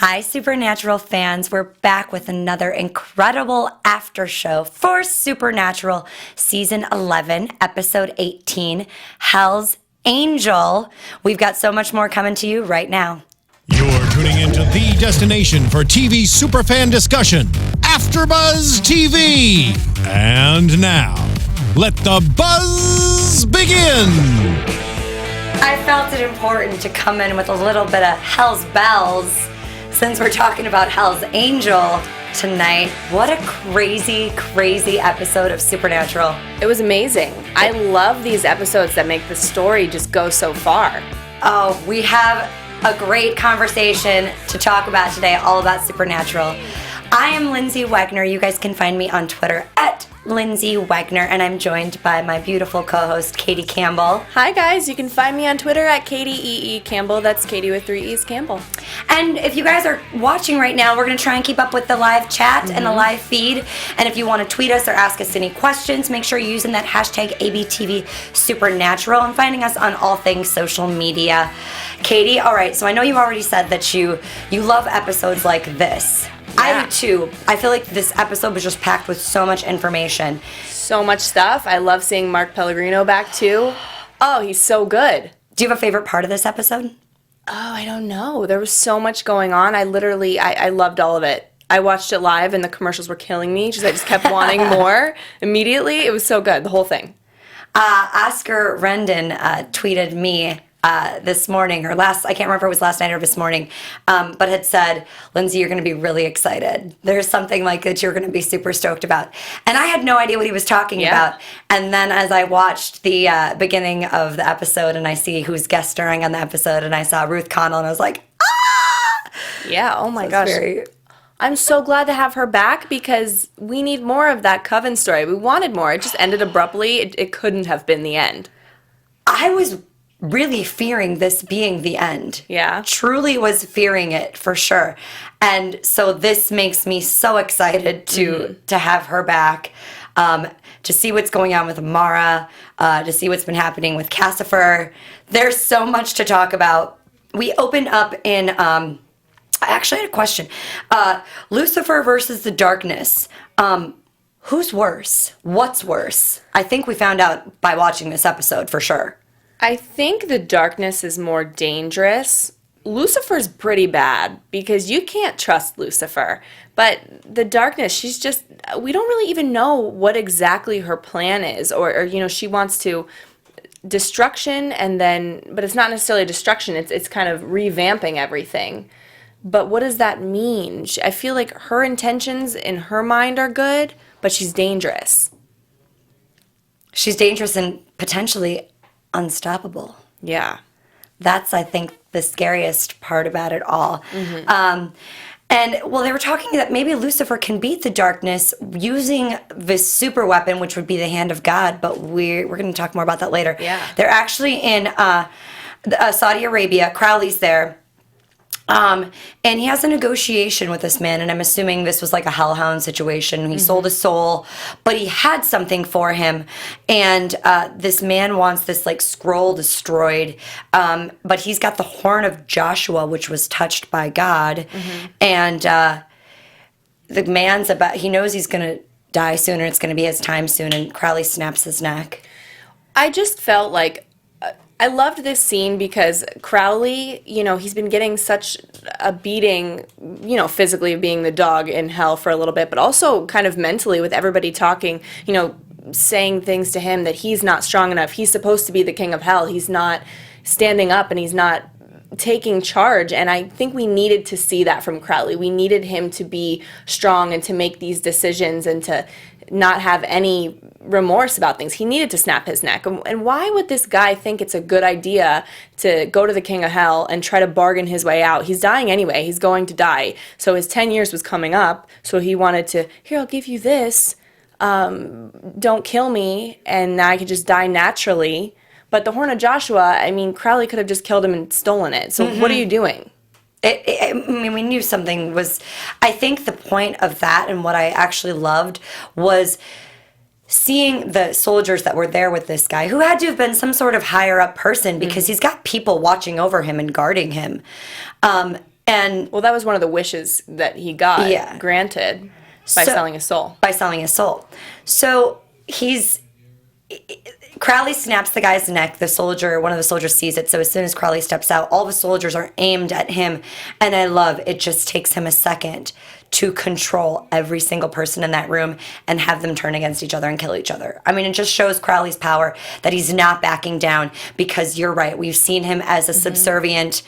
Hi, Supernatural fans. We're back with another incredible after show for Supernatural Season 11, Episode 18, Hell's Angel. We've got so much more coming to you right now. You're tuning into the destination for TV superfan discussion, AfterBuzz TV. And now, let the buzz begin. I felt it important to come in with a little bit of Hell's Bells since we're talking about Hell's Angel tonight. What a crazy, crazy episode of Supernatural. It was amazing. I love these episodes that make the story just go so far. Oh, we have a great conversation to talk about today, all about Supernatural. I am Lyndsey Wegner. You guys can find me on Twitter at Lyndsey Wegner, and I'm joined by my beautiful co-host, Katie Campbell. Hi guys, you can find me on Twitter at Katie Campbell. That's Katie with 3 E's Campbell. And if you guys are watching right now, we're going to try and keep up with the live chat and the live feed. And if you want to tweet us or ask us any questions, make sure you're using that hashtag ABTV Supernatural and finding us on all things social media. Katie, all right, so I know you've already said that you love episodes like this. Yeah. I do too. I feel like this episode was just packed with so much information. So much stuff. I love seeing Mark Pellegrino back too. Oh, he's so good. Do you have a favorite part of this episode? Oh, I don't know. There was so much going on. I loved all of it. I watched it live and the commercials were killing me. I just kept wanting more immediately. It was so good, the whole thing. Oscar Rendon tweeted me this morning, or I can't remember if it was last night or this morning, but had said, Lyndsey, you're going to be really excited. There's something like that you're going to be super stoked about. And I had no idea what he was talking about. And then as I watched the beginning of the episode and I see who's guest starring on the episode and I saw Ruth Connell and I was like, ah! Yeah, oh my gosh. I'm so glad to have her back because we need more of that Coven story. We wanted more. It just ended abruptly. It couldn't have been the end. I was really fearing this being the end. Yeah. Truly was fearing it for sure. And so this makes me so excited to have her back, to see what's going on with Amara, to see what's been happening with Lucifer. There's so much to talk about. We opened up in, I actually had a question. Lucifer versus the darkness. Who's worse? What's worse? I think we found out by watching this episode for sure. I think the darkness is more dangerous. Lucifer's pretty bad because you can't trust Lucifer. But the darkness, we don't really even know what exactly her plan is. Or she wants to destruction but it's not necessarily destruction. It's kind of revamping everything. But what does that mean? I feel like her intentions in her mind are good, but she's dangerous. She's dangerous and potentially unstoppable. Yeah. That's, I think, the scariest part about it all. They were talking that maybe Lucifer can beat the darkness using this super weapon, which would be the hand of God, but we're going to talk more about that later. Yeah. They're actually in Saudi Arabia. Crowley's there. And he has a negotiation with this man, and I'm assuming this was like a hellhound situation. He sold his soul, but he had something for him, and this man wants this like scroll destroyed, but he's got the horn of Joshua, which was touched by God, and the man's he knows he's going to die soon, and it's going to be his time soon, and Crowley snaps his neck. I just felt like I loved this scene because Crowley, he's been getting such a beating, physically being the dog in hell for a little bit, but also kind of mentally with everybody talking, saying things to him that he's not strong enough. He's supposed to be the king of hell. He's not standing up and he's not taking charge. And I think we needed to see that from Crowley. We needed him to be strong and to make these decisions and to not have any remorse about things. He needed to snap his neck. And why would this guy think it's a good idea to go to the king of hell and try to bargain his way out? He's dying anyway. He's going to die. So his 10 years was coming up. So he wanted to, here, I'll give you this. Don't kill me. And now I could just die naturally. But the horn of Joshua, Crowley could have just killed him and stolen it. So what are you doing? We knew something was. I think the point of that and what I actually loved was seeing the soldiers that were there with this guy, who had to have been some sort of higher up person because he's got people watching over him and guarding him. And Well, that was one of the wishes that he got granted by selling his soul. By selling his soul. So Crowley snaps the guy's neck. One of the soldiers sees it. So as soon as Crowley steps out, all the soldiers are aimed at him. And I love it just takes him a second to control every single person in that room and have them turn against each other and kill each other. I mean, it just shows Crowley's power that he's not backing down, because you're right. We've seen him as a subservient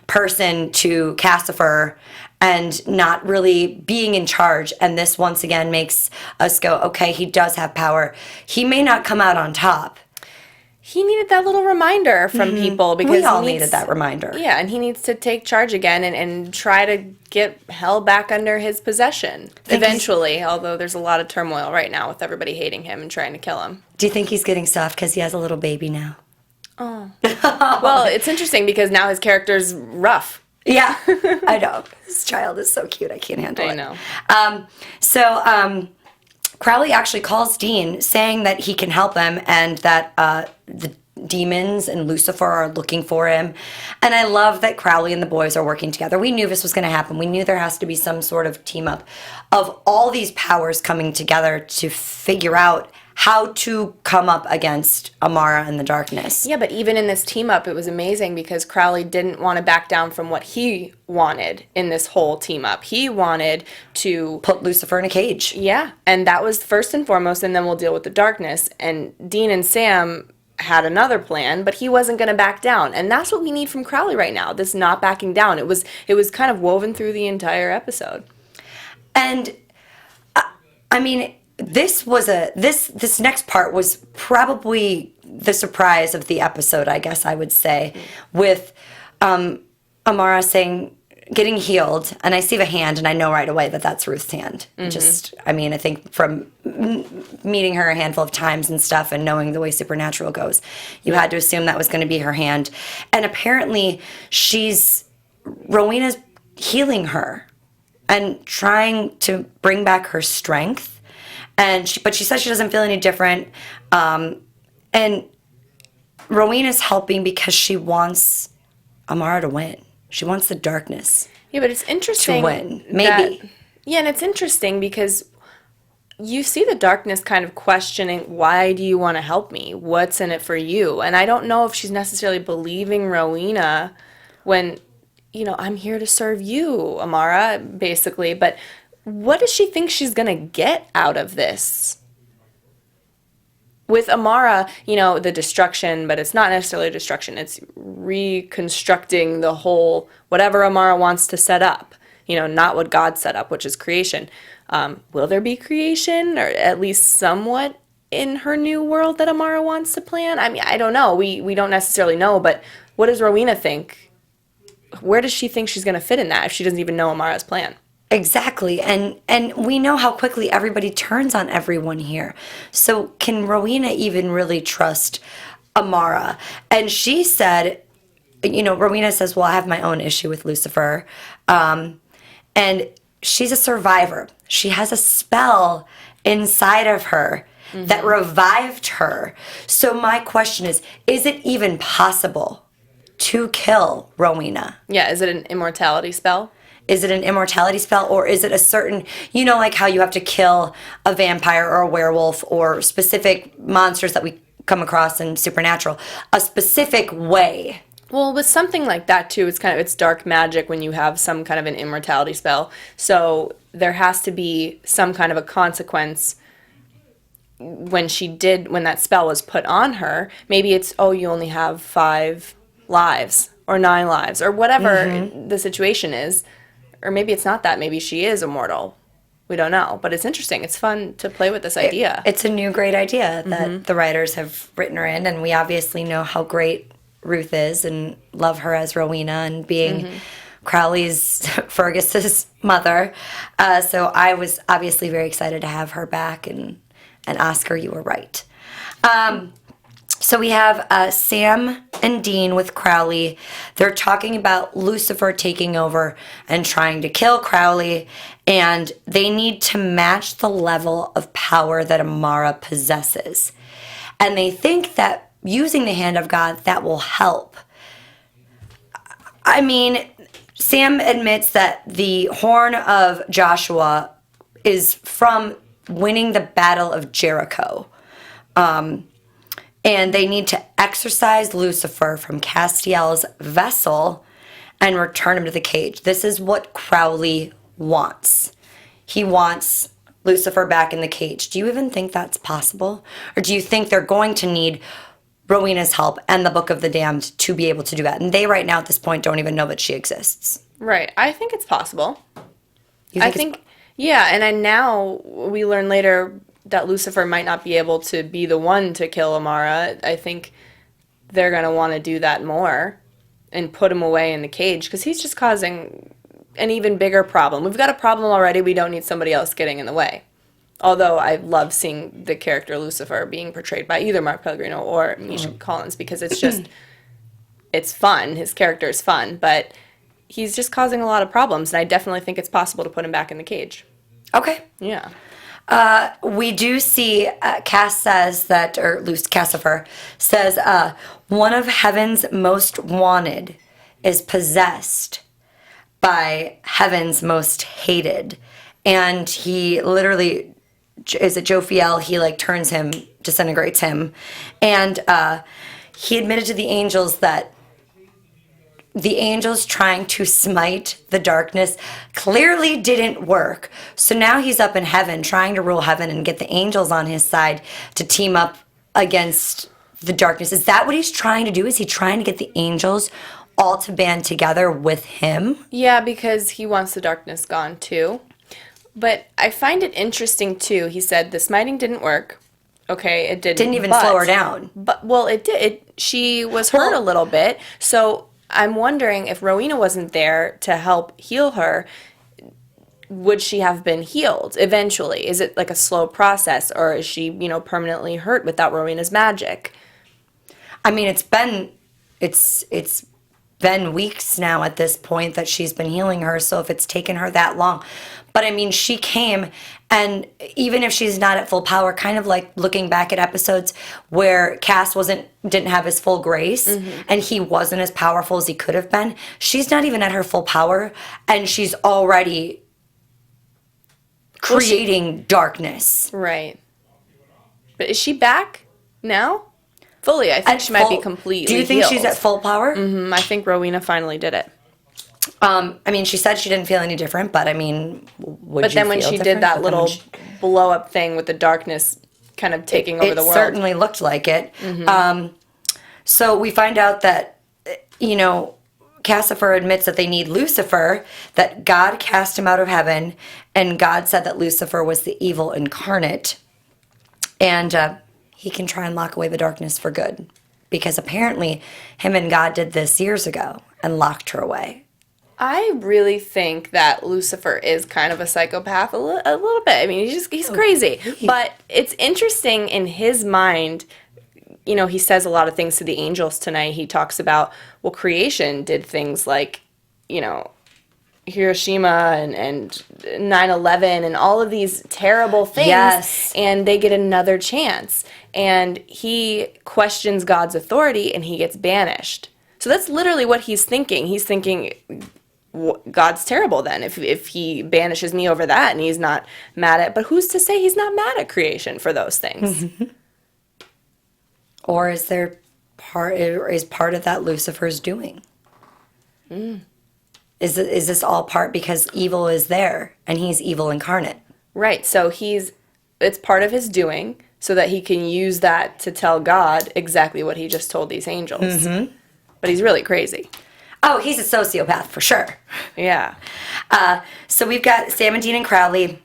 person to Lucifer and not really being in charge. And this once again makes us go, okay, he does have power. He may not come out on top. He needed that little reminder from people, because we all needed that reminder. Yeah, and he needs to take charge again and try to get hell back under his possession eventually, although there's a lot of turmoil right now with everybody hating him and trying to kill him. Do you think he's getting soft because he has a little baby now? Oh. Well, it's interesting because now his character's rough. Yeah, I know. His child is so cute. I can't handle it. I know. Crowley actually calls Dean, saying that he can help him and that the demons and Lucifer are looking for him. And I love that Crowley and the boys are working together. We knew this was going to happen. We knew there has to be some sort of team up of all these powers coming together to figure out how to come up against Amara and the darkness. Yeah, but even in this team up, it was amazing because Crowley didn't want to back down from what he wanted in this whole team up. He wanted to put Lucifer in a cage. Yeah, and that was first and foremost, and then we'll deal with the darkness. And Dean and Sam had another plan, but he wasn't going to back down. And that's what we need from Crowley right now, this not backing down. It was kind of woven through the entire episode. And I mean, this next part was probably the surprise of the episode, I guess I would say, with Amara getting healed, and I see the hand, and I know right away that that's Ruth's hand. I think from meeting her a handful of times and stuff and knowing the way Supernatural goes, you had to assume that was going to be her hand. And apparently Rowena's healing her and trying to bring back her strength. But she says she doesn't feel any different. And Rowena's helping because she wants Amara to win. She wants the darkness. Yeah, but it's interesting to win. Maybe. And it's interesting because you see the darkness kind of questioning, why do you want to help me? What's in it for you? And I don't know if she's necessarily believing Rowena when, I'm here to serve you, Amara, basically. But what does she think she's going to get out of this? With Amara, the destruction, but it's not necessarily destruction. It's reconstructing the whole, whatever Amara wants to set up, not what God set up, which is creation. Will there be creation, or at least somewhat in her new world that Amara wants to plan? I mean, I don't know. We don't necessarily know, but what does Rowena think? Where does she think she's going to fit in that if she doesn't even know Amara's plan? Exactly. And we know how quickly everybody turns on everyone here. So can Rowena even really trust Amara? And she said, Rowena says, well, I have my own issue with Lucifer. And she's a survivor. She has a spell inside of her that revived her. So my question is it even possible to kill Rowena? Yeah, is it an immortality spell? Is it an immortality spell, or is it a certain, like how you have to kill a vampire or a werewolf or specific monsters that we come across in Supernatural, a specific way? Well, with something like that too, it's dark magic when you have some kind of an immortality spell. So there has to be some kind of a consequence when that spell was put on her. Maybe it's, you only have 5 lives or 9 lives or whatever the situation is. Or maybe it's not that. Maybe she is immortal. We don't know. But it's interesting. It's fun to play with this idea. It's a new great idea that the writers have written her in. And we obviously know how great Ruth is and love her as Rowena and being Crowley's, Fergus's mother. So I was obviously very excited to have her back. And Oscar, you were right. So we have Sam and Dean with Crowley. They're talking about Lucifer taking over and trying to kill Crowley, and they need to match the level of power that Amara possesses. And they think that using the hand of God, that will help. I mean, Sam admits that the horn of Joshua is from winning the Battle of Jericho. And they need to exorcise Lucifer from Castiel's vessel and return him to the cage. This is what Crowley wants. He wants Lucifer back in the cage. Do you even think that's possible? Or do you think they're going to need Rowena's help and the Book of the Damned to be able to do that? And they right now at this point don't even know that she exists. Right. I think it's possible. You think yeah, and then now we learn later that Lucifer might not be able to be the one to kill Amara. I think they're going to want to do that more and put him away in the cage because he's just causing an even bigger problem. We've got a problem already. We don't need somebody else getting in the way. Although I love seeing the character Lucifer being portrayed by either Mark Pellegrino or Misha Collins because it's just, it's fun. His character is fun, but he's just causing a lot of problems, and I definitely think it's possible to put him back in the cage. Okay. Yeah. We do see Cass says that, or Lucifer says, one of heaven's most wanted is possessed by heaven's most hated. And he literally, is it Jophiel? He like turns him, disintegrates him. And he admitted to the angels that the angels trying to smite the darkness clearly didn't work. So now he's up in heaven trying to rule heaven and get the angels on his side to team up against the darkness. Is that what he's trying to do? Is he trying to get the angels all to band together with him? Yeah, because he wants the darkness gone too. But I find it interesting too. He said the smiting didn't work. Okay, it didn't. Didn't even slow her down. But well, it did. She was hurt a little bit. So I'm wondering if Rowena wasn't there to help heal her, would she have been healed eventually? Is it like a slow process, or is she, permanently hurt without Rowena's magic? I mean, it's been weeks now at this point that she's been healing her, so if it's taken her that long. But I mean, she came, and even if she's not at full power, kind of like looking back at episodes where Cass didn't have his full grace, and he wasn't as powerful as he could have been, she's not even at her full power, and she's already creating darkness. Right. But is she back now? Fully. I think she might be completely Do you think healed. she's at full power? I think Rowena finally did it. I mean, she said she didn't feel any different, but I mean, But then when she did that little blow up thing with the darkness kind of taking over the world. It certainly looked like it. So we find out that, Cassifer admits that they need Lucifer, that God cast him out of heaven, and God said that Lucifer was the evil incarnate. And he can try and lock away the darkness for good. Because apparently him and God did this years ago and locked her away. I really think that Lucifer is kind of a psychopath a little bit. I mean, he's crazy. But it's interesting in his mind, he says a lot of things to the angels tonight. He talks about, creation did things like, Hiroshima and 9/11 and all of these terrible things. Yes. And they get another chance. And he questions God's authority and he gets banished. So that's literally what he's thinking. He's thinking, God's terrible then if he banishes me over that and he's not mad at, but who's to say he's not mad at creation for those things? Or is part of that Lucifer's doing? Is this all part because evil is there and he's evil incarnate? Right. So it's part of his doing so that he can use that to tell God exactly what he just told these angels. But he's really crazy. Oh, he's a sociopath for sure. Yeah. So we've got Sam and Dean and Crowley,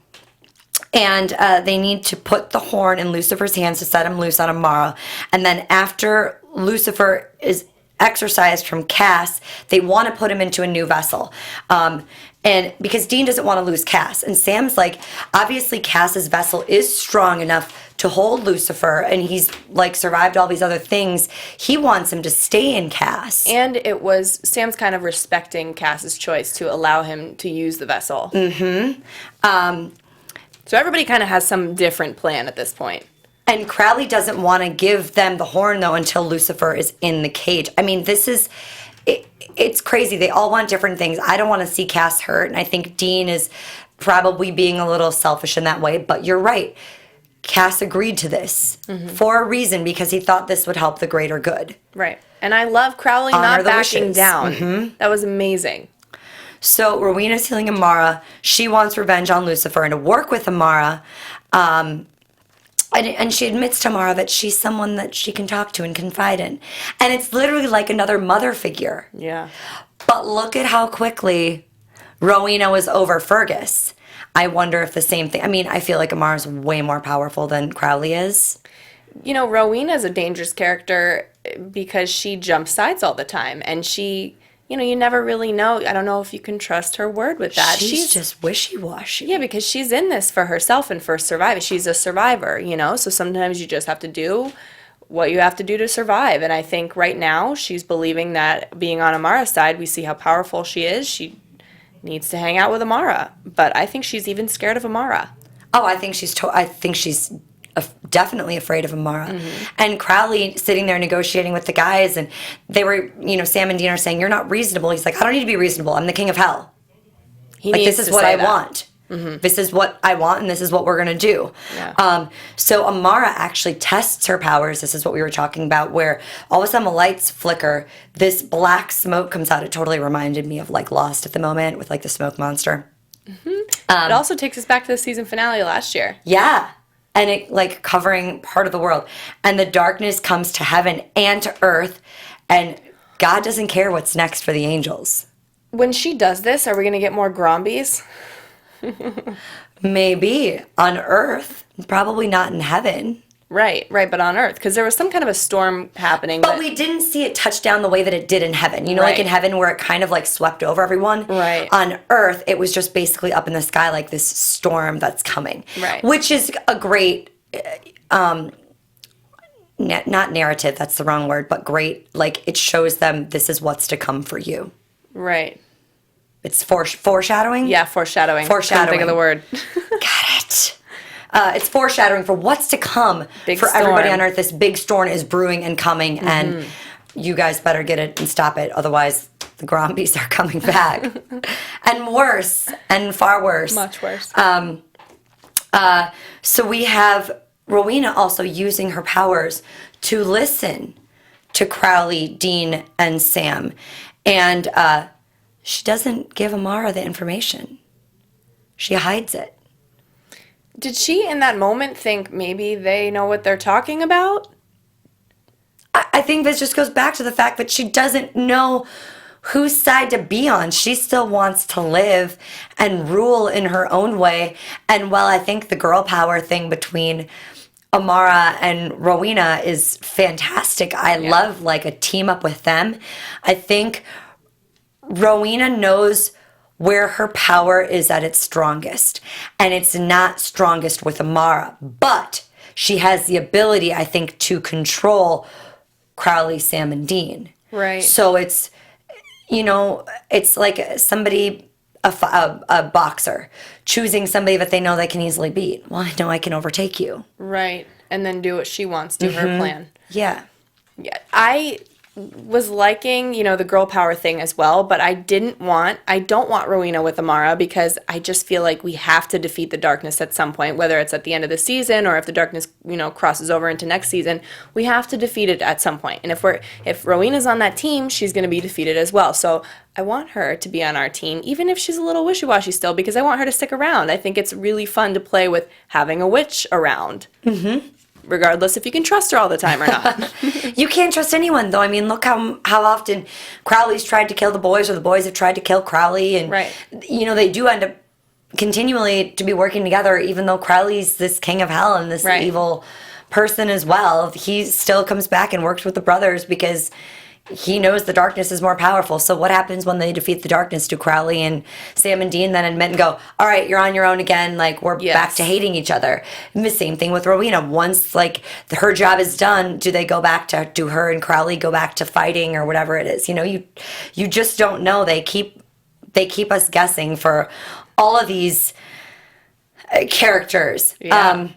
and they need to put the horn in Lucifer's hands to set him loose on Amara. And then after Lucifer is exorcised from Cass, they want to put him into a new vessel. And because Dean doesn't want to lose Cass. And Sam's like, obviously Cass's vessel is strong enough to hold Lucifer, and he's like survived all these other things. He wants him to stay in Cass. And Sam's kind of respecting Cass's choice to allow him to use the vessel. So everybody kind of has some different plan at this point. And Crowley doesn't want to give them the horn, though, until Lucifer is in the cage. I mean, this is... it's crazy. They all want different things. I don't want to see Cass hurt, and I think Dean is probably being a little selfish in that way, but you're right. Cass agreed to this for a reason, because he thought this would help the greater good. Right. And I love Crowley Honor not the backing wishes. down. That was amazing. So Rowena's healing Amara. She wants revenge on Lucifer and to work with Amara. And she admits to Amara that she's someone that she can talk to and confide in. And it's literally like another mother figure. Yeah. But look at how quickly Rowena was over Fergus. I wonder if the same thing. I mean, I feel like Amara's way more powerful than Crowley is. You know, Rowena's a dangerous character because she jumps sides all the time. And she, you know, you never really know. I don't know if you can trust her word with that. She's just wishy-washy. Yeah, because she's in this for herself and for surviving. She's a survivor, you know? So sometimes you just have to do what you have to do to survive. And I think right now she's believing that being on Amara's side, we see how powerful she is. She needs to hang out with Amara. But I think she's even scared of Amara. Oh, I think she's definitely afraid of Amara. And Crowley sitting there negotiating with the guys, and they were, you know, Sam and Dean are saying, "You're not reasonable." He's like, "I don't need to be reasonable. I'm the king of hell. He Like, needs this is to what say I that. want. This is what I want, and this is what we're going to do." Yeah. So Amara actually tests her powers. This is what we were talking about, where all of a sudden the lights flicker. This black smoke comes out. It totally reminded me of, like, Lost at the moment with, like, the smoke monster. It also takes us back to the season finale last year. Yeah. And it, like, covering part of the world. And the darkness comes to heaven and to earth. And God doesn't care what's next for the angels. When she does this, are we going to get more Grombies? Maybe on earth. Probably not in heaven. Right, but on Earth. Because there was some kind of a storm happening. But we didn't see it touch down the way that it did in heaven. You know, like Right. in heaven where it kind of, like, swept over everyone. Right. On earth, it was just basically up in the sky like this storm that's coming. Right. Which is a great... not narrative, that's the wrong word, but great, like, it shows them this is what's to come for you. Right. It's foreshadowing? Yeah, foreshadowing. Foreshadowing. Couldn't think of the word. Got it. It's foreshadowing for what's to come Big for everybody storm. on Earth. This big storm is brewing and coming, and you guys better get it and stop it. Otherwise, the Grombies are coming back. And worse, and far worse. Much worse. So we have Rowena also using her powers to listen to Crowley, Dean, and Sam. And she doesn't give Amara the information. She hides it. Did she, in that moment, think maybe they know what they're talking about? I think this just goes back to the fact that she doesn't know whose side to be on. She still wants to live and rule in her own way. And while I think the girl power thing between Amara and Rowena is fantastic, I love, like, a team up with them. I think Rowena knows where her power is at its strongest. And it's not strongest with Amara. But she has the ability, I think, to control Crowley, Sam, and Dean. Right. So it's, you know, it's like somebody, a boxer, choosing somebody that they know they can easily beat. Well, I know I can overtake you. Right. And then do what she wants, do her plan. Yeah. Yeah. I was liking, you know, the girl power thing as well, but I don't want Rowena with Amara because I just feel like we have to defeat the darkness at some point, whether it's at the end of the season or if the darkness, you know, crosses over into next season, we have to defeat it at some point. And if Rowena's on that team, she's going to be defeated as well. So I want her to be on our team, even if she's a little wishy-washy still, because I want her to stick around. I think it's really fun to play with having a witch around. Regardless if you can trust her all the time or not. You can't trust anyone, though. I mean, look how often Crowley's tried to kill the boys, or the boys have tried to kill Crowley, and Right. you know, they do end up continually to be working together, even though Crowley's this king of hell and this Right. evil person as well. He still comes back and works with the brothers because he knows the darkness is more powerful. So what happens when they defeat the darkness? Do Crowley and Sam and Dean then admit and go, all right, you're on your own again, like, we're Yes. back to hating each other? And the same thing with Rowena. Once, like, her job is done, do her and Crowley go back to fighting or whatever it is? You know, you just don't know. They keep us guessing for all of these characters. Yeah.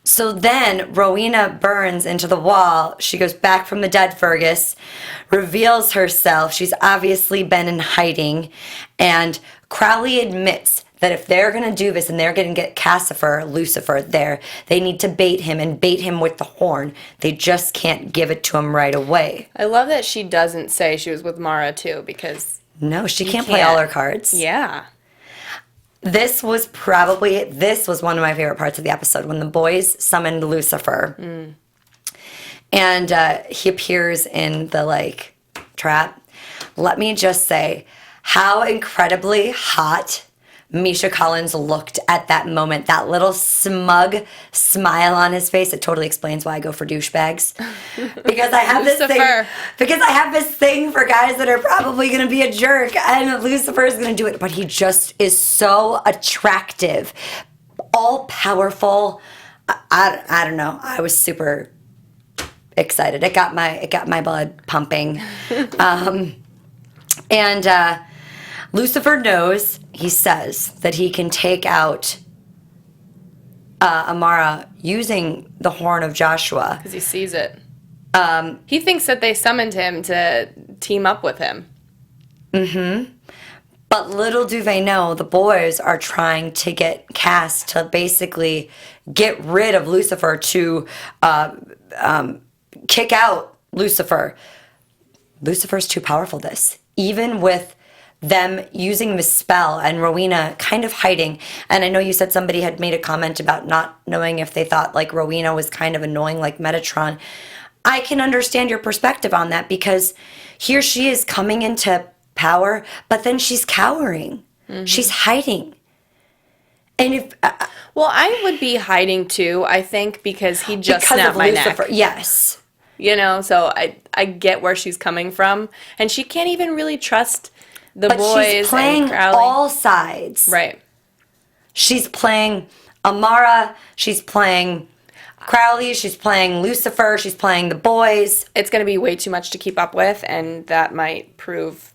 So then Rowena burns into the wall. She goes back from the dead Fergus, reveals herself. She's obviously been in hiding. And Crowley admits that if they're going to do this and they're going to get Lucifer there, they need to bait him and bait him with the horn. They just can't give it to him right away. I love that she doesn't say she was with Mara too, because No, she can't play all her cards. yeah. This was one of my favorite parts of the episode, when the boys summoned Lucifer. And he appears in the, trap. Let me just say how incredibly hot Misha Collins looked at that moment. That little smug smile on his face. It totally explains why I go for douchebags. Because I have this thing for guys that are probably going to be a jerk, and Lucifer is going to do it. But he just is so attractive, all powerful. I don't know. I was super excited. It got my blood pumping. And Lucifer knows, he says, that he can take out Amara using the horn of Joshua. Because he sees it. He thinks that they summoned him to team up with him. Mm-hmm. But little do they know, the boys are trying to get Cass to basically get rid of Lucifer, to kick out Lucifer. Lucifer's too powerful this. Even with them using the spell and Rowena kind of hiding. And I know you said somebody had made a comment about not knowing if they thought Rowena was kind of annoying like Metatron. I can understand your perspective on that, because here she is coming into power, but then she's cowering. Mm-hmm. She's hiding. And if... well, I would be hiding too, I think, because he just snapped my Lucifer. Neck. Yes. So I get where she's coming from. And she can't even really trust the boys. She's playing and Crowley. All sides. Right. She's playing Amara. She's playing Crowley. She's playing Lucifer. She's playing the boys. It's going to be way too much to keep up with, and that might prove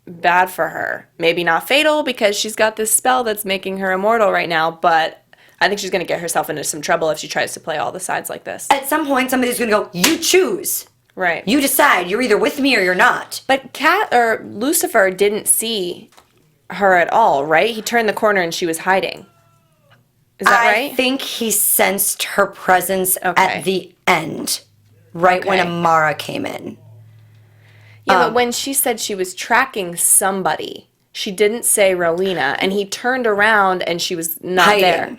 bad for her. Maybe not fatal, because she's got this spell that's making her immortal right now, but I think she's going to get herself into some trouble if she tries to play all the sides like this. At some point, somebody's going to go, you choose. Right. You decide. You're either with me or you're not. But Lucifer didn't see her at all, right? He turned the corner and she was hiding. Is that right? I think he sensed her presence at the end, right when Amara came in. Yeah, but when she said she was tracking somebody, she didn't say Rowena, and he turned around and she was not hiding. There.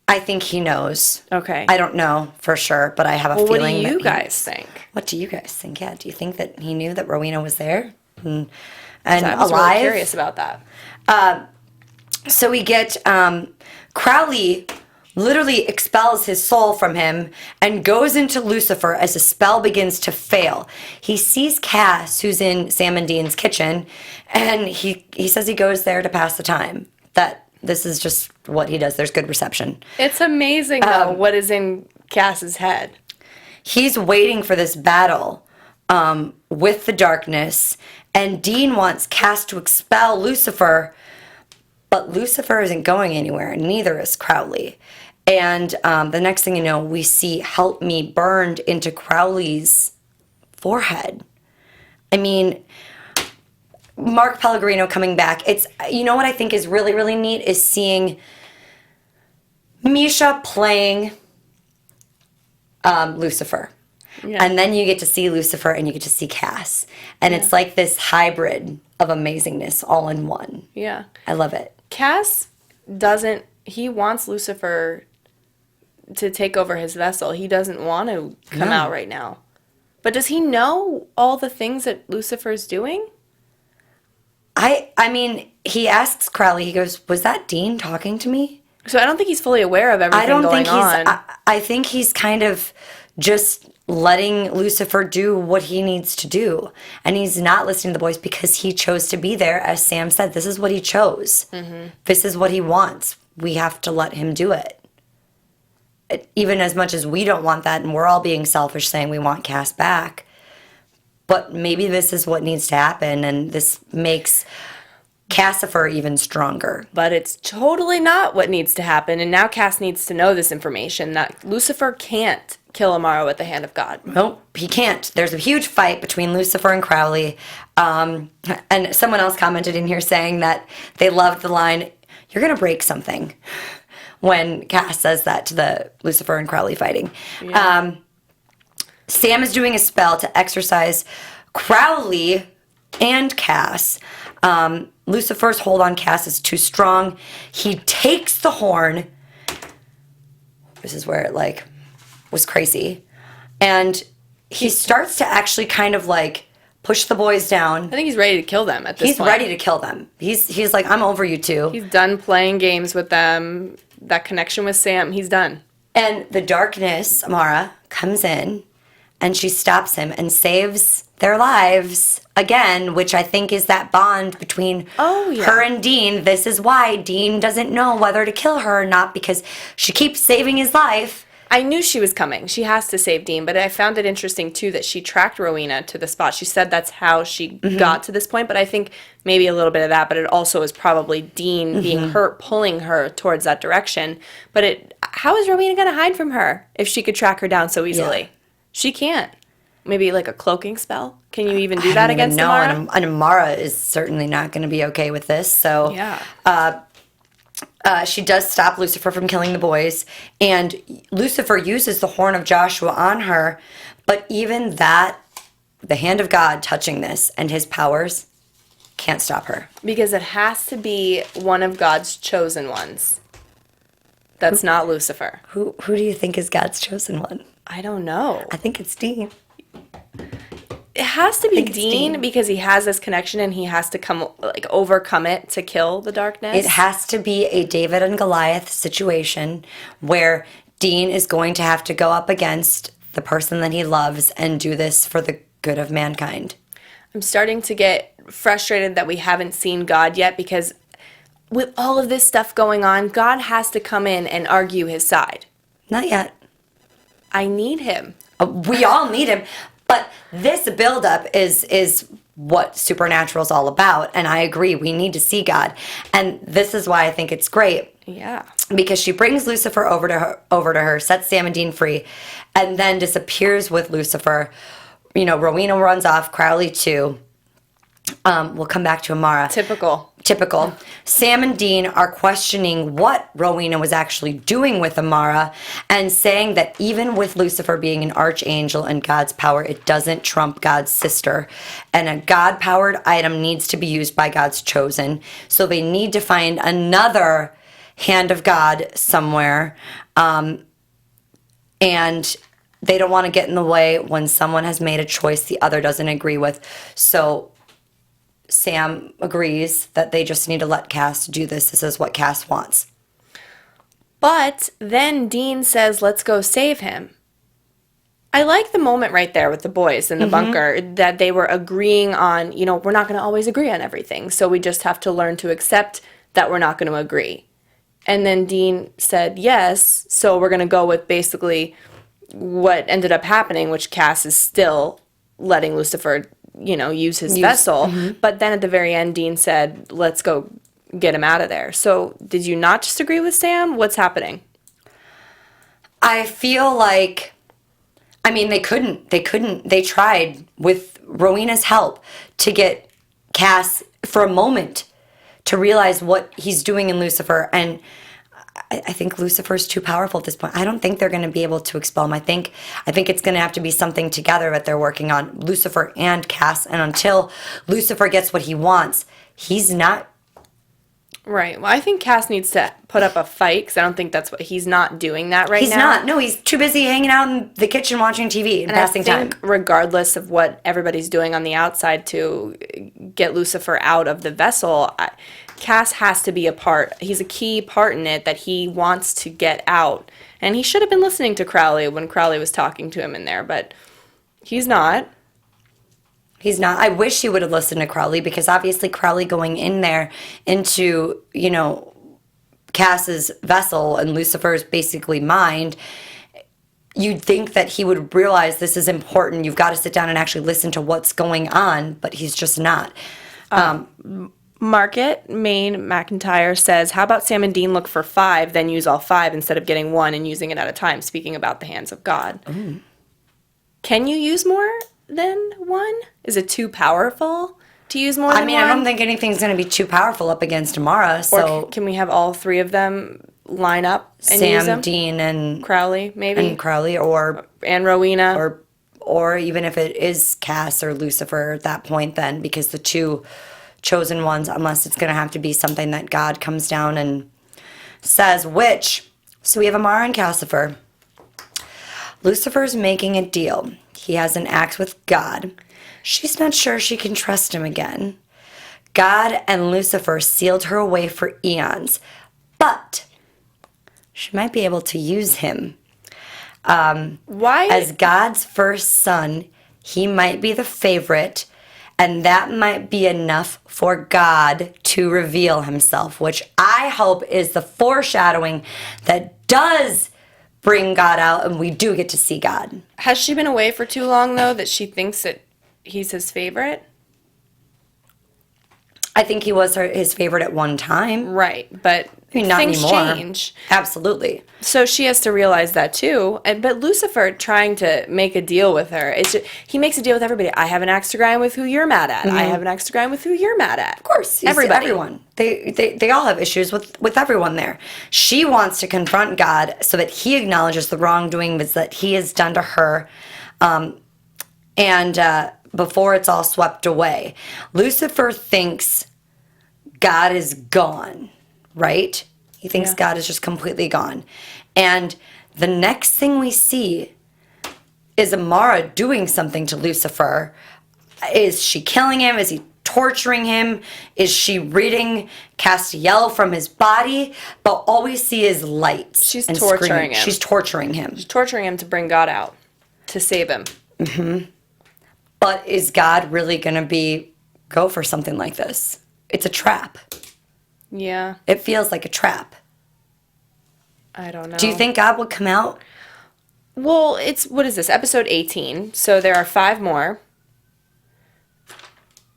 I think he knows. Okay. I don't know for sure, but I have a feeling. What do you guys think? What do you guys think? Yeah, do you think that he knew that Rowena was there and I was alive? really curious about that. So we get Crowley literally expels his soul from him and goes into Lucifer as the spell begins to fail. He sees Cass, who's in Sam and Dean's kitchen, and he says he goes there to pass the time. That this is just what he does. There's good reception. It's amazing, though, what is in Cass's head. He's waiting for this battle with the darkness, and Dean wants Cass to expel Lucifer, but Lucifer isn't going anywhere, and neither is Crowley. And the next thing you know, we see "Help Me" burned into Crowley's forehead. I mean, Mark Pellegrino coming back. It's, you know what I think is really, really neat is seeing Misha playing Lucifer. Yeah. And then you get to see Lucifer and you get to see Cass. And it's like this hybrid of amazingness all in one. Yeah. I love it. Cass he wants Lucifer to take over his vessel. He doesn't want to come out right now. But does he know all the things that Lucifer's doing? I mean, he asks Crowley, he goes, was that Dean talking to me? So I don't think he's fully aware of everything going on. I think he's kind of just letting Lucifer do what he needs to do. And he's not listening to the boys because he chose to be there. As Sam said, this is what he chose. Mm-hmm. This is what he wants. We have to let him do it. Even as much as we don't want that, and we're all being selfish saying we want Cass back. But maybe this is what needs to happen, and this makes Cassifer even stronger. But it's totally not what needs to happen. And now Cass needs to know this information, that Lucifer can't kill Amara with the hand of God. Nope, he can't. There's a huge fight between Lucifer and Crowley. And someone else commented in here saying that they loved the line, "You're going to break something," when Cass says that to the Lucifer and Crowley fighting. Yeah. Sam is doing a spell to exorcise Crowley and Cass. Lucifer's hold on Cass is too strong. He takes the horn. This is where it was crazy. And he starts to actually kind of push the boys down. I think he's ready to kill them at this point. He's ready to kill them. He's like, I'm over you two. He's done playing games with them. That connection with Sam, he's done. And the darkness, Amara, comes in and she stops him and saves their lives again, which I think is that bond between her and Dean. This is why Dean doesn't know whether to kill her or not, because she keeps saving his life. I knew she was coming. She has to save Dean, but I found it interesting, too, that she tracked Rowena to the spot. She said that's how she got to this point, but I think maybe a little bit of that, but it also is probably Dean being hurt, pulling her towards that direction. But how is Rowena going to hide from her if she could track her down so easily? Yeah. She can't. Maybe a cloaking spell? Can you even do that against Amara? And Amara is certainly not going to be okay with this, so... Yeah. She does stop Lucifer from killing the boys, and Lucifer uses the horn of Joshua on her, but even that, the hand of God touching this and his powers can't stop her. Because it has to be one of God's chosen ones. That's not Lucifer. Who do you think is God's chosen one? I don't know. I think it's Dean. It has to be Dean because he has this connection and he has to overcome it to kill the darkness. It has to be a David and Goliath situation where Dean is going to have to go up against the person that he loves and do this for the good of mankind. I'm starting to get frustrated that we haven't seen God yet, because with all of this stuff going on, God has to come in and argue his side. Not yet. I need him. We all need him. But this buildup is what Supernatural is all about. And I agree, we need to see God. And this is why I think it's great. Yeah. Because she brings Lucifer over to her, sets Sam and Dean free, and then disappears with Lucifer. Rowena runs off, Crowley too. We'll come back to Amara. Typical. Sam and Dean are questioning what Rowena was actually doing with Amara, and saying that even with Lucifer being an archangel and God's power, it doesn't trump God's sister. And a God-powered item needs to be used by God's chosen. So they need to find another hand of God somewhere. And they don't want to get in the way when someone has made a choice the other doesn't agree with. So Sam agrees that they just need to let Cass do this. This is what Cass wants. But then Dean says, let's go save him. I like the moment right there with the boys in the bunker, that they were agreeing on, we're not going to always agree on everything. So we just have to learn to accept that we're not going to agree. And then Dean said, yes, so we're going to go with basically what ended up happening, which Cass is still letting Lucifer use his vessel. But then at the very end, Dean said, let's go get him out of there. So did you not just agree with Sam? What's happening? I feel like, they couldn't. They tried with Rowena's help to get Cass for a moment to realize what he's doing in Lucifer. And I think Lucifer's too powerful at this point. I don't think they're going to be able to expel him. I think it's going to have to be something together that they're working on, Lucifer and Cass. And until Lucifer gets what he wants, he's not. Right. Well, I think Cass needs to put up a fight, because I don't think that's what he's not doing that right now. He's not. No, he's too busy hanging out in the kitchen watching TV and passing time. I think regardless of what everybody's doing on the outside to get Lucifer out of the vessel, Cass has to be a part. He's a key part in it that he wants to get out. And he should have been listening to Crowley when Crowley was talking to him in there, but he's not. He's not. I wish he would have listened to Crowley, because obviously Crowley going in there into, Cass's vessel and Lucifer's basically mind, you'd think that he would realize this is important. You've got to sit down and actually listen to what's going on, but he's just not. Market, Maine McIntyre says, how about Sam and Dean look for 5, then use all 5 instead of getting 1 and using it at a time, speaking about the hands of God. Ooh. Can you use more than 1? Is it too powerful to use more than 1? I don't think anything's going to be too powerful up against Amara, so... Or can we have all 3 of them line up and use them? Sam, Dean, and... Crowley, maybe? And Crowley, or... And Rowena. Or even if it is Cass or Lucifer at that point then, because the 2 chosen ones, unless it's going to have to be something that God comes down and says, which... So we have Amara and Cassifer. Lucifer's making a deal. He has an act with God. She's not sure she can trust him again. God and Lucifer sealed her away for eons, but she might be able to use him. Why? As God's first son, he might be the favorite, and that might be enough for God to reveal himself, which I hope is the foreshadowing that does bring God out, and we do get to see God. Has she been away for too long, though, that she thinks that he's his favorite? I think he was his favorite at one time. Right, but Not things anymore. change. Absolutely. So she has to realize that too. But Lucifer trying to make a deal with her, he makes a deal with everybody. I have an axe to grind with who you're mad at. I have an axe to grind with who you're mad at. Of course. Everybody. Everyone. They all have issues with everyone there. She wants to confront God so that he acknowledges the wrongdoing that he has done to her. Before it's all swept away. Lucifer thinks God is gone, right? He thinks God is just completely gone. And the next thing we see is Amara doing something to Lucifer. Is she killing him? Is he torturing him? Is she ridding Castiel from his body? But all we see is lights. She's and torturing screaming. him. She's torturing him. She's torturing him to bring God out, to save him. Mm-hmm. But is God really going to go for something like this? It's a trap. Yeah. It feels like a trap. I don't know. Do you think God would come out? Well, what is this, episode 18, so there are 5 more.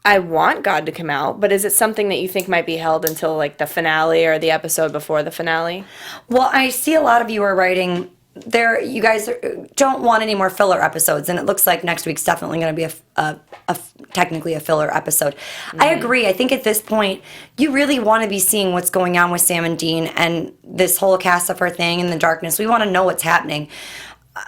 I want God to come out, but is it something that you think might be held until, like, the finale or the episode before the finale? Well, I see a lot of you are writing... you guys don't want any more filler episodes, and it looks like next week's definitely going to be technically a filler episode. Mm-hmm. I agree. I think at this point, you really want to be seeing what's going on with Sam and Dean and this whole Cassifer thing in the darkness. We want to know what's happening.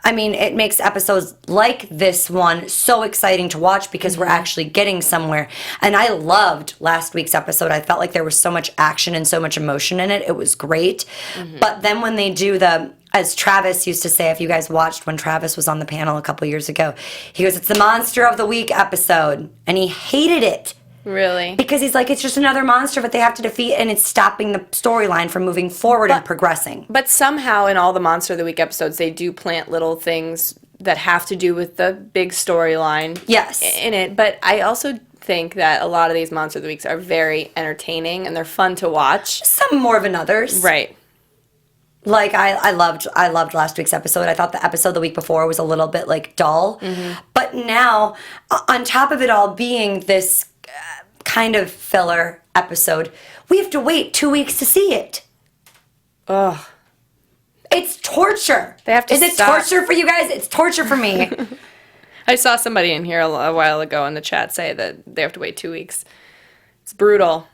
I mean, it makes episodes like this one so exciting to watch because we're actually getting somewhere. And I loved last week's episode. I felt like there was so much action and so much emotion in it. It was great. Mm-hmm. But then when they do as Travis used to say, if you guys watched when Travis was on the panel a couple years ago, he goes, it's the Monster of the Week episode. And he hated it. Really? Because he's like, it's just another monster that they have to defeat, and it's stopping the storyline from moving forward and progressing. But somehow in all the Monster of the Week episodes, they do plant little things that have to do with the big storyline in it. But I also think that a lot of these Monster of the Weeks are very entertaining, and they're fun to watch. Some more than others. Right. Like, I loved last week's episode. I thought the episode the week before was a little bit, like, dull. Mm-hmm. But now, on top of it all being this kind of filler episode, we have to wait 2 weeks to see it. Ugh. It's torture. They have to Is it torture for you guys? It's torture for me. I saw somebody in here a while ago in the chat say that they have to wait 2 weeks. It's brutal.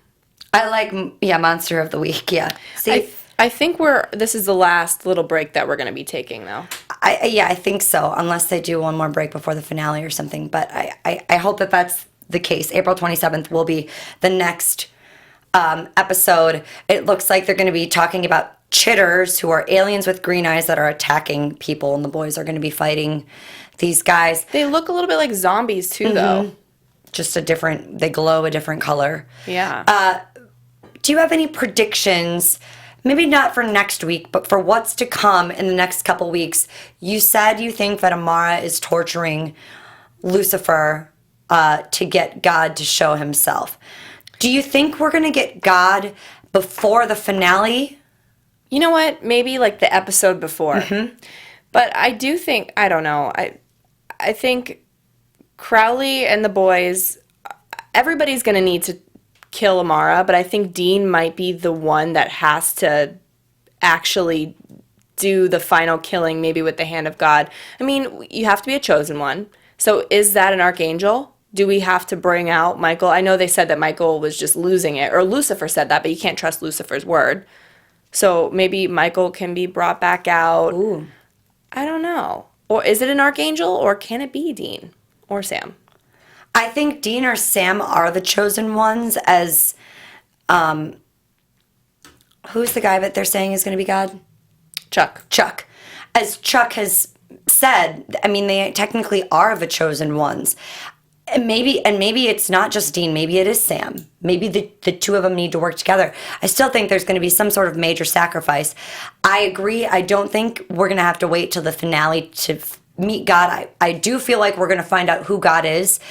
I like, Monster of the Week, yeah. See? I think this is the last little break that we're going to be taking, though. I think so, unless they do one more break before the finale or something. But I hope that that's the case. April 27th will be the next episode. It looks like they're going to be talking about chitters, who are aliens with green eyes that are attacking people, and the boys are going to be fighting these guys. They look a little bit like zombies, too, though. Just they glow a different color. Yeah. Do you have any predictions? Maybe not for next week, but for what's to come in the next couple weeks. You said you think that Amara is torturing Lucifer to get God to show himself. Do you think we're going to get God before the finale? You know what? Maybe like the episode before. Mm-hmm. But I do think, I don't know, I think Crowley and the boys, everybody's going to need kill Amara, but I think Dean might be the one that has to actually do the final killing, maybe with the hand of God. I mean, you have to be a chosen one. So is that an archangel? Do we have to bring out Michael? I know they said that Michael was just losing it, or Lucifer said that, but you can't trust Lucifer's word. So maybe Michael can be brought back out. Ooh. I don't know. Or is it an archangel, or can it be Dean or Sam? I think Dean or Sam are the chosen ones as, who's the guy that they're saying is going to be God? Chuck. As Chuck has said, I mean, they technically are the chosen ones. And maybe it's not just Dean. Maybe it is Sam. Maybe the two of them need to work together. I still think there's going to be some sort of major sacrifice. I agree. I don't think we're going to have to wait till the finale to meet God. I do feel like we're going to find out who God is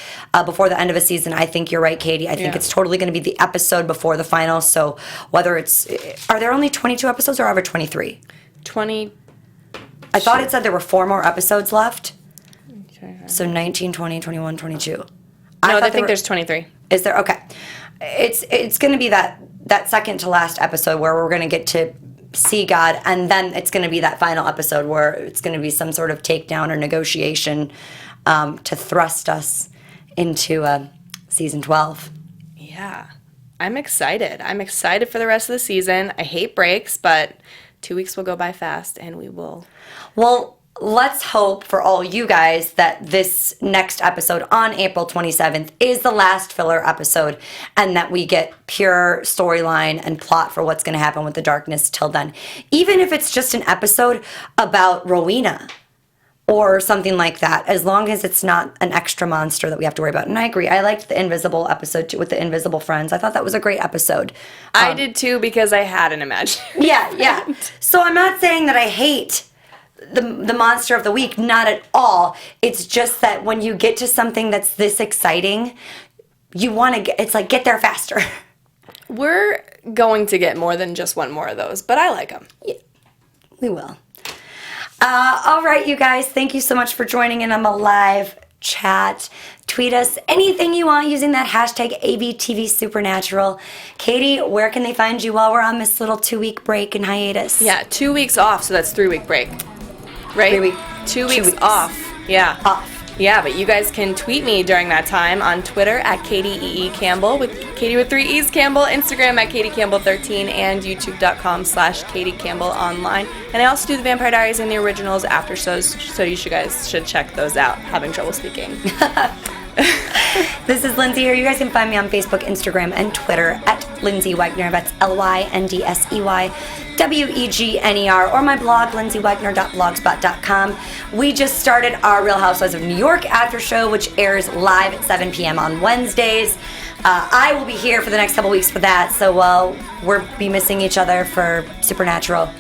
before the end of a season. I think you're right, Katie. I think it's totally going to be the episode before the final. So whether are there only 22 episodes or over 23? 20. I thought it said there were 4 more episodes left. So 19, 20, 21, 22. No, I think there's 23. Is there? Okay. It's going to be that second to last episode where we're going to get to see God, and then it's going to be that final episode where it's going to be some sort of takedown or negotiation to thrust us into season 12. Yeah. I'm excited. I'm excited for the rest of the season. I hate breaks, but 2 weeks will go by fast, and we will. Well, let's hope for all you guys that this next episode on April 27th is the last filler episode and that we get pure storyline and plot for what's going to happen with the darkness till then. Even if it's just an episode about Rowena or something like that, as long as it's not an extra monster that we have to worry about. And I agree. I liked the Invisible episode too, with the Invisible Friends. I thought that was a great episode. I did too, because I had an imaginary Yeah. So I'm not saying that I hate the monster of the week, not at all. It's just that when you get to something that's this exciting, you want to get there faster. We're going to get more than just one more of those, but I like them. Yeah, we will. All right, you guys, thank you so much for joining in on the live chat. Tweet us anything you want using that hashtag ABTVSupernatural. Katie, where can they find you while we're on this little 2-week break and hiatus? Yeah, 2 weeks off, so that's 3-week break. Right? 3 week. 2 weeks off. Yeah. Off. Yeah, but you guys can tweet me during that time on Twitter at Katie Campbell, with Katie with 3 E's Campbell, Instagram at Katie Campbell 13, and youtube.com/Katie Campbell online. And I also do the Vampire Diaries and the originals after shows, so you guys should check those out. Having trouble speaking. This is Lyndsey here. You guys can find me on Facebook, Instagram, and Twitter at Lyndsey Wegner. That's LYNDSEYWEGNER, or my blog, lyndseywegner.blogspot.com. We just started our Real Housewives of New York after show, which airs live at 7 p.m. on Wednesdays. I will be here for the next couple weeks for that, so we'll be missing each other for Supernatural.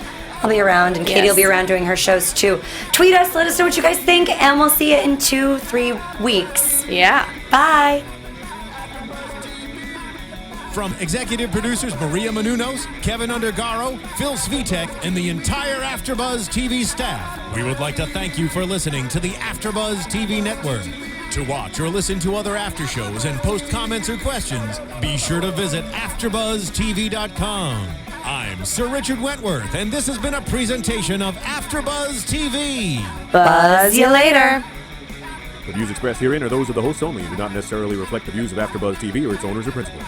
I'll be around, and Katie will be around doing her shows too. Tweet us, let us know what you guys think, and we'll see you in 2-3 weeks. Yeah. Bye. From executive producers Maria Menounos, Kevin Undergaro, Phil Svitek, and the entire AfterBuzz TV staff, we would like to thank you for listening to the AfterBuzz TV network. To watch or listen to other after shows and post comments or questions, be sure to visit AfterBuzzTV.com. I'm Sir Richard Wentworth, and this has been a presentation of AfterBuzz TV. Buzz you later. The views expressed herein are those of the hosts only and do not necessarily reflect the views of AfterBuzz TV or its owners or principals.